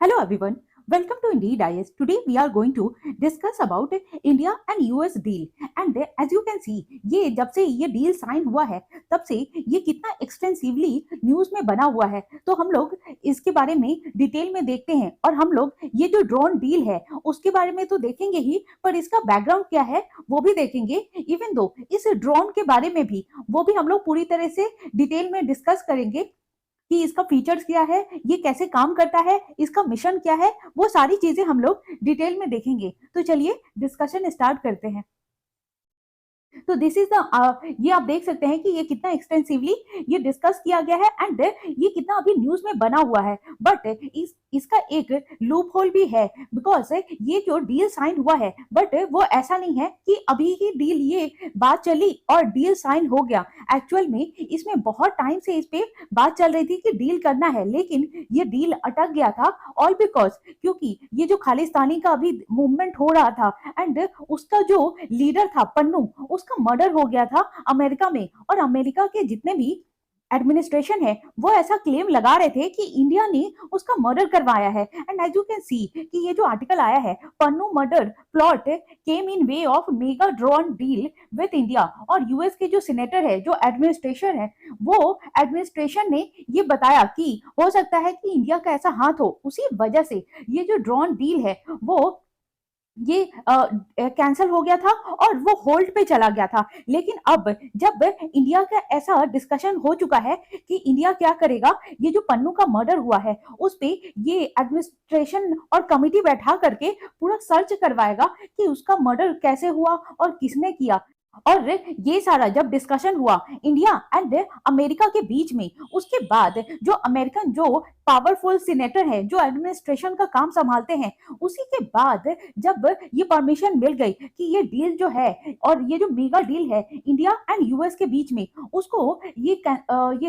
Hello everyone, welcome to Indeed IS. Today we are going to discuss about India and US deal. And as you can see, ये जब से ये deal sign हुआ है तब से ये कितना एक्सटेंसिवली न्यूज में बना हुआ है, तो हम लोग इसके बारे में डिटेल में देखते हैं। और हम लोग ये जो ड्रोन डील है उसके बारे में तो देखेंगे ही, पर इसका बैकग्राउंड क्या है वो भी देखेंगे। इवन दो इस ड्रोन के बारे में भी वो भी हम लोग पूरी तरह से डिटेल में डिस्कस करेंगे कि इसका फीचर्स क्या है, ये कैसे काम करता है, इसका मिशन क्या है, वो सारी चीजें हम लोग डिटेल में देखेंगे। तो चलिए डिस्कशन स्टार्ट करते हैं। तो दिस इज द ये आप देख सकते हैं कि ये कितना एक्सटेंसिवली ये डिस्कस किया गया है एंड ये कितना अभी न्यूज में बना हुआ है। बट इसका एक लूप होल भी है, बिकॉज ये जो डील साइन हुआ है, बट वो ऐसा नहीं है कि अभी ही डील ये बात चली और डील साइन हो गया। एक्चुअल में इसमें बहुत टाइम से इस पे बात चल रही थी कि डील करना है, लेकिन ये डील अटक गया था। ऑल बिकॉज क्योंकि ये जो खालिस्तानी का अभी मूवमेंट हो रहा था एंड उसका जो लीडर था पन्नू, उसका मर्डर हो गया था अमेरिका में। और अमेरिका के जितने भी एडमिनिस्ट्रेशन है वो ऐसा क्लेम लगा रहे थे कि इंडिया ने उसका मर्डर करवाया है। And as you can see कि ये जो आर्टिकल आया है, Pannun murder plot came in way of mega drone deal with India. और यूएस के जो सीनेटर है, जो एडमिनिस्ट्रेशन है, वो एडमिनिस्ट्रेशन ने ये बताया कि हो सकता है कि इंडिया का ऐसा हाथ हो, उसी वजह से ये जो ड्रोन डील है वो ये कैंसिल हो गया था और वो होल्ड पे चला गया था। लेकिन अब जब इंडिया का ऐसा डिस्कशन हो चुका है कि इंडिया क्या करेगा, ये जो पन्नू का मर्डर हुआ है उस पे ये एडमिनिस्ट्रेशन और कमिटी बैठा करके पूरा सर्च करवाएगा कि उसका मर्डर कैसे हुआ और किसने किया। और ये सारा जब डिस्कशन हुआ इंडिया एंड अमेरिका के बीच में, उसके बाद जो अमेरिकन जो पावरफुल सीनेटर है, जो एडमिनिस्ट्रेशन का काम संभालते हैं, उसी के बाद जब ये परमिशन मिल गई कि ये डील जो है और ये जो मेगा डील है इंडिया एंड यूएस के बीच में, उसको ये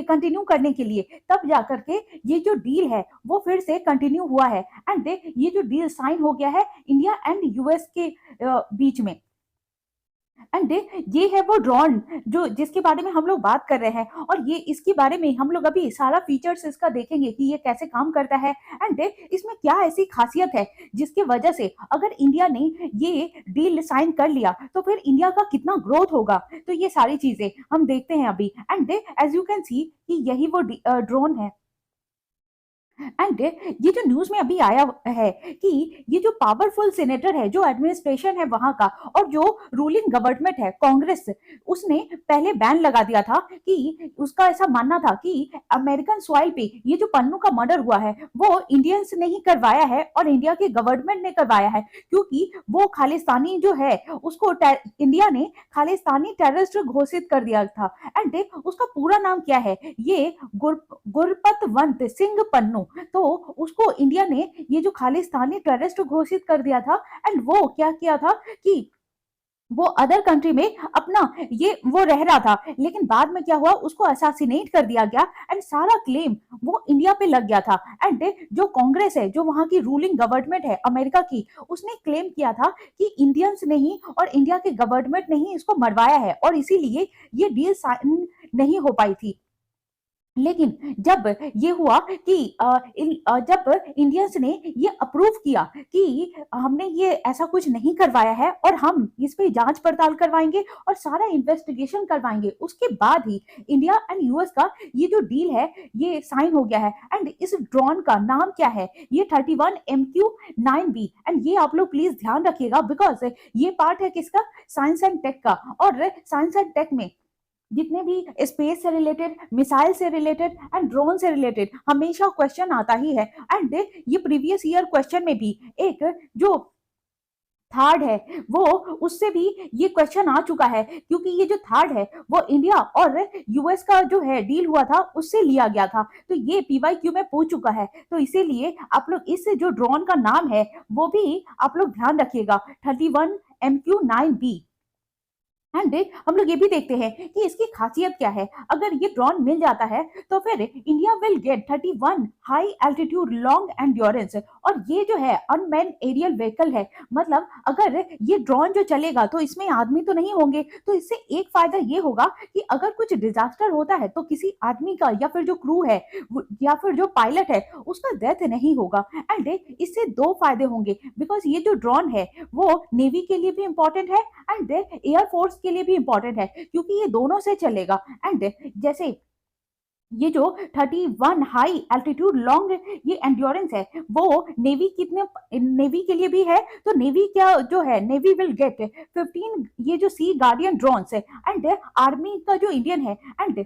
कंटिन्यू करने के लिए, तब जाकर के ये जो डील है वो फिर से कंटिन्यू हुआ है। एंड ये जो डील साइन हो गया है इंडिया एंड यूएस के बीच में। एंड ये है वो ड्रोन जो जिसके बारे में हम लोग बात कर रहे हैं। और ये इसके बारे में हम लोग अभी सारा फीचर्स इसका देखेंगे कि ये कैसे काम करता है एंड इसमें क्या ऐसी खासियत है जिसकी वजह से अगर इंडिया ने ये डील साइन कर लिया तो फिर इंडिया का कितना ग्रोथ होगा। तो ये सारी चीजें हम देखते हैं अभी। And as you can see कि यही वो ड्रोन है। एंड ये जो न्यूज में अभी आया है कि ये जो पावरफुल सेनेटर है, जो एडमिनिस्ट्रेशन है वहां का, और जो रूलिंग गवर्नमेंट है कांग्रेस, उसने पहले बैन लगा दिया था कि उसका ऐसा मानना था कि अमेरिकन सॉइल पे ये जो पन्नू का मर्डर हुआ है वो इंडियंस ने ही करवाया है और इंडिया के गवर्नमेंट ने करवाया है, क्योंकि वो खालिस्तानी जो है उसको इंडिया ने खालिस्तानी टेररिस्ट घोषित कर दिया था। एंड उसका पूरा नाम क्या है, ये गुरपतवंत सिंह पन्नू। तो उसको इंडिया ने ये जो खालिस्तानी टेररिस्ट घोषित कर दिया था। एंड वो क्या किया था कि वो अदर कंट्री में अपना ये वो रह रहा था, लेकिन बाद में क्या हुआ, उसको असासिनेट कर दिया गया एंड सारा क्लेम वो इंडिया पे लग गया था। एंड जो कांग्रेस है, जो वहां की रूलिंग गवर्नमेंट है अमेरिका की, उसने क्लेम किया था कि इंडियंस ने ही और इंडिया के गवर्नमेंट ने ही इसको मरवाया है और इसीलिए ये डील साइन नहीं हो पाई थी। लेकिन जब ये हुआ कि जब इंडियंस ने ये अप्रूव किया कि हमने ये ऐसा कुछ नहीं करवाया है और हम इस पे जांच पड़ताल करवाएंगे और सारा इन्वेस्टिगेशन करवाएंगे, उसके बाद ही इंडिया एंड यूएस का ये जो डील है ये साइन हो गया है। एंड इस ड्रोन का नाम क्या है, ये 31MQ-9B। एंड ये आप लोग प्लीज ध्यान रखिएगा, बिकॉज ये पार्ट है किसका, साइंस एंड टेक का। और साइंस एंड टेक में जितने भी स्पेस से रिलेटेड, मिसाइल से रिलेटेड एंड ड्रोन से रिलेटेड हमेशा क्वेश्चन आता ही है। एंड ये प्रीवियस ईयर क्वेश्चन में भी एक जो थर्ड है वो, उससे भी ये क्वेश्चन आ चुका है, क्योंकि ये जो थर्ड है वो इंडिया और यूएस का जो है डील हुआ था उससे लिया गया था। तो ये पीवाईक्यू में पूछ चुका है, तो इसीलिए आप लोग इस जो ड्रोन का नाम है वो भी आप लोग ध्यान रखिएगा, 31MQ-9B। एंड हम लोग ये भी देखते हैं कि इसकी खासियत क्या है। अगर ये ड्रोन मिल जाता है तो फिर India will get 31 high altitude long endurance, और ये जो है अनमैन एरियल व्हीकल है। मतलब अगर ये ड्रोन जो चलेगा तो इसमें आदमी तो नहीं होंगे, तो इससे एक फायदा ये होगा कि अगर कुछ डिजास्टर होता है तो किसी आदमी का या फिर जो क्रू है या फिर जो पायलट है उसका डेथ नहीं होगा। एंड इससे दो फायदे होंगे, बिकॉज ये जो ड्रोन है वो नेवी के लिए भी इंपॉर्टेंट है एंड एयरफोर्स के लिए भी इंपॉर्टेंट है, क्योंकि ये दोनों से चलेगा। एंड जैसे ये जो 31 हाई एल्टीट्यूड लॉन्ग ये एंड्योरेंस है वो नेवी के लिए भी है। तो नेवी क्या जो है, नेवी विल गेट 15 ये जो सी गार्डियन ड्रोन्स है। एंड आर्मी का जो इंडियन है, एंड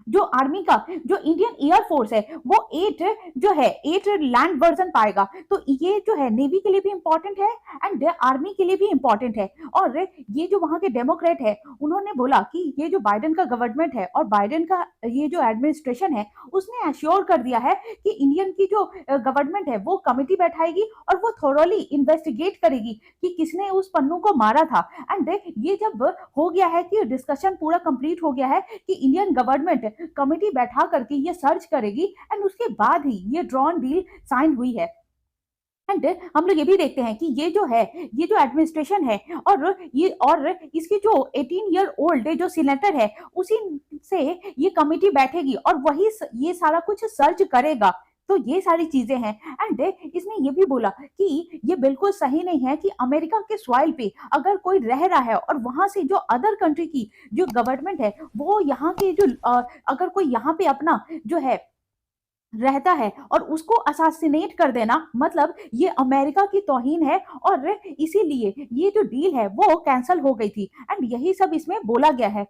जो आर्मी का जो इंडियन एयरफोर्स है वो 8 जो है 8 लैंड वर्जन पाएगा। तो ये जो है नेवी के लिए भी इंपॉर्टेंट है एंड आर्मी के लिए भी इंपॉर्टेंट है। और ये जो वहां के डेमोक्रेट है उन्होंने बोला कि ये जो बाइडेन का गवर्नमेंट है और बाइडेन का ये जो एडमिनिस्ट्रेशन है उसने एश्योर कर दिया है कि इंडियन की जो गवर्नमेंट है वो कमेटी बैठाएगी और वो थोरोली इन्वेस्टिगेट करेगी कि किसने उस पन्नू को मारा था। एंड ये जब हो गया है कि डिस्कशन पूरा कंप्लीट हो गया है कि इंडियन गवर्नमेंट कमेटी बैठा करके ये सर्च करेगी, एंड उसके बाद ही ये ड्रोन डील साइन हुई है। एंड हम लोग ये भी देखते हैं कि ये जो है ये जो एडमिनिस्ट्रेशन है और इसकी जो 18 ईयर ओल्ड जो सीनेटर है उसी से ये कमेटी बैठेगी और वही ये सारा कुछ सर्च करेगा। तो ये सारी चीजें हैं। एंड इसने ये भी बोला कि ये बिल्कुल सही नहीं है कि अमेरिका के सॉइल पे अगर कोई रह रहा है और वहां से जो अदर कंट्री की जो गवर्नमेंट है वो यहाँ के जो अगर कोई यहाँ पे अपना जो है रहता है और उसको असासिनेट कर देना, मतलब ये अमेरिका की तौहीन है। और इसीलिए ये जो डील है वो कैंसिल हो गई थी। एंड यही सब इसमें बोला गया है।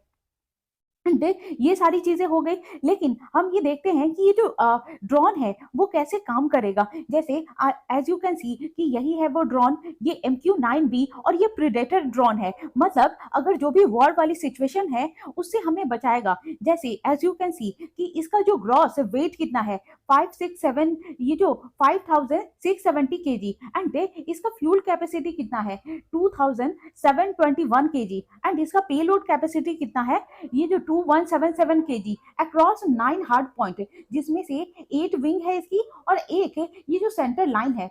एंड ये सारी चीजें हो गई, लेकिन हम ये देखते हैं कि ये जो ड्रोन है वो कैसे काम करेगा। जैसे एज यू कैन सी कि यही है वो ड्रोन, ये MQ-9B और ये प्रीडेटर ड्रोन है। मतलब अगर जो भी वॉर वाली सिचुएशन है उससे हमें बचाएगा। जैसे एज यू कैन सी कि इसका जो ग्रॉस वेट कितना है 567 ये जो 5670 kg। एंड इसका फ्यूल कैपेसिटी कितना है 2721 kg। एंड इसका पेलोड कैपेसिटी कितना है ये जो 2177 kg अक्रॉस 9 हार्ड पॉइंट, जिसमें से 8 विंग है इसकी और एक ये जो सेंटर लाइन है।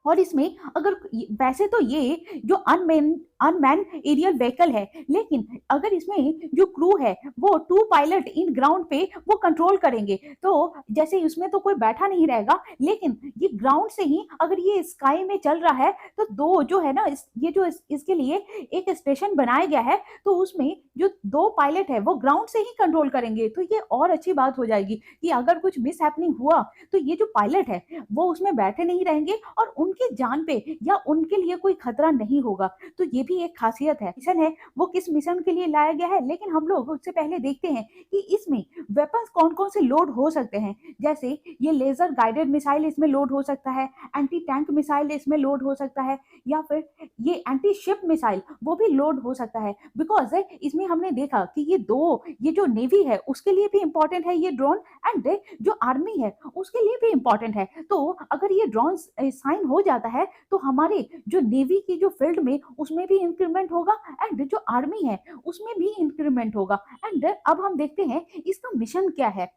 और इसमें अगर वैसे तो ये जो अनमैन एरियल व्हीकल है, लेकिन अगर इसमें जो क्रू है वो 2 पायलट इन ग्राउंड पे वो कंट्रोल करेंगे। तो जैसे उसमें तो कोई बैठा नहीं रहेगा, लेकिन ये ग्राउंड से ही अगर ये स्काई में चल रहा है तो दो जो है ना इसके लिए एक स्टेशन बनाया गया है। तो उसमें जो 2 पायलट है वो ग्राउंड से ही कंट्रोल करेंगे। तो ये और अच्छी बात हो जाएगी कि अगर कुछ मिस हैपनिंग हुआ तो ये जो पायलट है वो उसमें बैठे नहीं रहेंगे और उनकी जान पे या उनके लिए कोई खतरा नहीं होगा। तो ये भी एक खासियत है। मिशन है वो किस मिशन के लिए लाया गया है, लेकिन हम लोग उससे पहले देखते हैं कि इसमें वेपन्स कौन कौन से लोड हो सकते हैं। जैसे ये लेजर गाइडेड मिसाइल इसमें लोड हो सकता है, एंटी टैंक मिसाइल इसमें लोड हो सकता है, या फिर ये एंटी शिप मिसाइल वो भी लोड हो सकता है। बिकॉज इसमें हमने देखा कि ये जो नेवी है उसके लिए भी इंपॉर्टेंट है ये ड्रोन, एंड जो आर्मी है उसके लिए भी इंपॉर्टेंट है। तो अगर ये ड्रोन साइन हो जाता है तो हमारे जो नेवी की जो फील्ड में उसमें भी इंक्रीमेंट होगा एंड जो आर्मी है उसमें भी इंक्रीमेंट होगा। एंड अब हम देखते हैं इसका मिशन क्या है।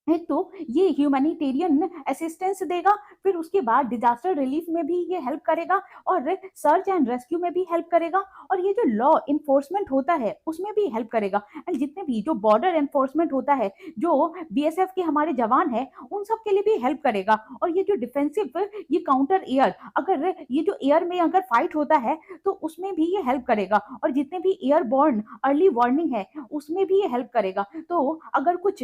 एक तो ये ह्यूमैनिटेरियन असिस्टेंस देगा, फिर उसके बाद डिजास्टर रिलीफ में भी ये हेल्प करेगा और सर्च एंड रेस्क्यू में भी हेल्प करेगा, और ये जो लॉ इन्फोर्समेंट होता है उसमें भी हेल्प करेगा। एंड जितने भी जो बॉर्डर एनफोर्समेंट होता है जो BSF के हमारे जवान है उन सब के लिए भी हेल्प करेगा। और ये जो डिफेंसिव ये काउंटर एयर, अगर ये जो एयर में अगर फाइट होता है तो उसमें भी ये हेल्प करेगा, और जितने भी एयरबॉर्न अर्ली वार्निंग है उसमें भी ये हेल्प करेगा। तो अगर कुछ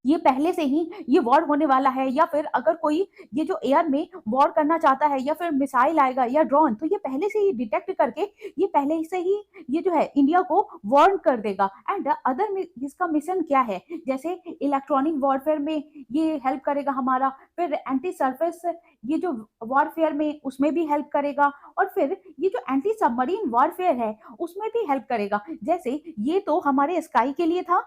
ये पहले से ही ये वॉर होने वाला है, या फिर अगर कोई ये जो एयर में वॉर करना चाहता है या फिर मिसाइल आएगा या ड्रोन, तो ये पहले से ही डिटेक्ट करके ये पहले से ही ये जो है इंडिया को वार्न कर देगा। एंड अदर इसका मिशन क्या है, जैसे इलेक्ट्रॉनिक वॉरफेयर में ये हेल्प करेगा हमारा, फिर एंटी सरफेस ये जो वॉरफेयर में उसमें भी हेल्प करेगा, और फिर ये जो एंटी सबमरीन वॉरफेयर है उसमें भी हेल्प करेगा। जैसे ये तो हमारे स्काई के लिए था,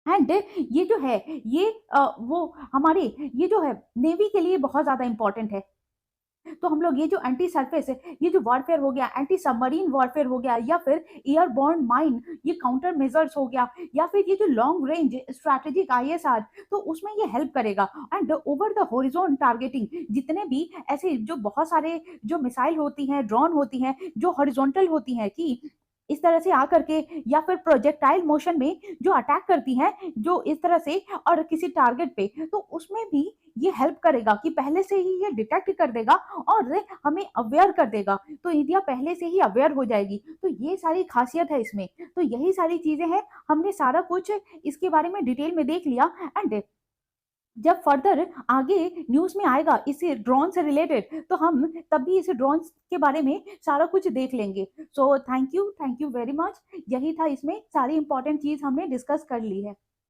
एंड ये जो है ये वो हमारे ये जो है नेवी के लिए बहुत ज्यादा इंपॉर्टेंट है। तो हम लोग ये जो एंटी सरफेस है, ये जो वॉरफेयर हो गया, एंटी सबमरीन वॉरफेयर हो गया, या फिर एयरबोर्न माइन, ये काउंटर मेजर्स हो गया, या फिर ये जो लॉन्ग रेंज स्ट्रैटेजिक आईएसआर, तो उसमें ये हेल्प करेगा। And over the horizon targeting, जितने भी ऐसे जो बहुत सारे जो मिसाइल होती हैं, ड्रोन होती हैं, जो हॉरिजॉन्टल होती हैं, कि इस तरह से आकर के या फिर प्रोजेक्टाइल मोशन में जो अटैक करती हैं, जो इस तरह से और किसी टारगेट पे, तो उसमें भी ये हेल्प करेगा कि पहले से ही ये डिटेक्ट कर देगा और हमें अवेयर कर देगा, तो इंडिया पहले से ही अवेयर हो जाएगी। तो ये सारी खासियत है इसमें। तो यही सारी चीजें हैं, हमने सारा कुछ इसके बारे में डिटेल में देख लिया। एंड जब फर्दर आगे न्यूज में आएगा इस ड्रोन से रिलेटेड, तो हम तब भी इस ड्रोन के बारे में सारा कुछ देख लेंगे। So thank you very much. यही था, इसमें सारी इंपॉर्टेंट चीज हमने डिस्कस कर ली है।